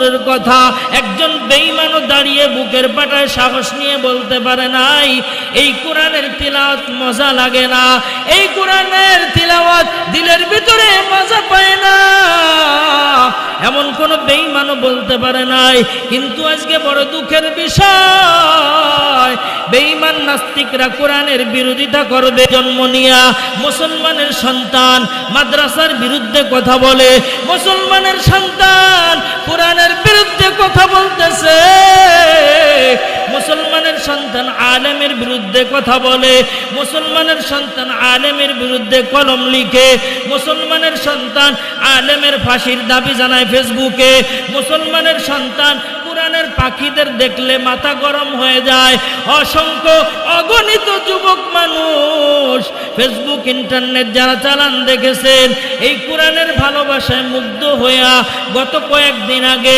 দূরের কথা, একজন বেঈমানও দাঁড়িয়ে বুকের পাটায় সাহস নিয়ে বলতে পারে নাই এই কোরআনের তিলাওয়াত মজা লাগে না, এই কোরআনের তিলাওয়াত দিলের ভিতরে মজা পায় না, এমন কোন বেঈমানও বলতে পারে নাই। কিন্তু আজকে বড় দুঃখের বিষয়, বেঈমান নাস্তিকরা কোরআনের বিরোধিতা করবে জন্ম নিয়া। মুসলমানের সন্তান মাদ্রাসার বিরুদ্ধে কথা বলে, মুসলমানের সন্তান কোরআনের বিরুদ্ধে কথা বলতেছে, মুসলমানের সন্তান আলেমের বিরুদ্ধে কথা বলে, মুসলমানের সন্তান আলেমের বিরুদ্ধে কলম লিখে, মুসলমানের সন্তান আলেমের ফাঁসির দাবি জানায় ফেসবুকে, মুসলমানের সন্তান কোরআনের পাখিদের দেখলে মাথা গরম হয়ে যায়। অসংখ্য অগণিত যুবক মানুষ ফেসবুক ইন্টারনেট যারা চালান দেখেছেন, এই কোরআনের ভালোবাসায় মুগ্ধ হইয়া গত কয়েকদিন আগে